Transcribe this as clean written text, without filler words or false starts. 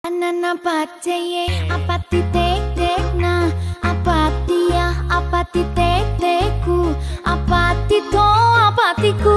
Anana paceye apati tek tek na apati ya apati tek teku apati to apatiku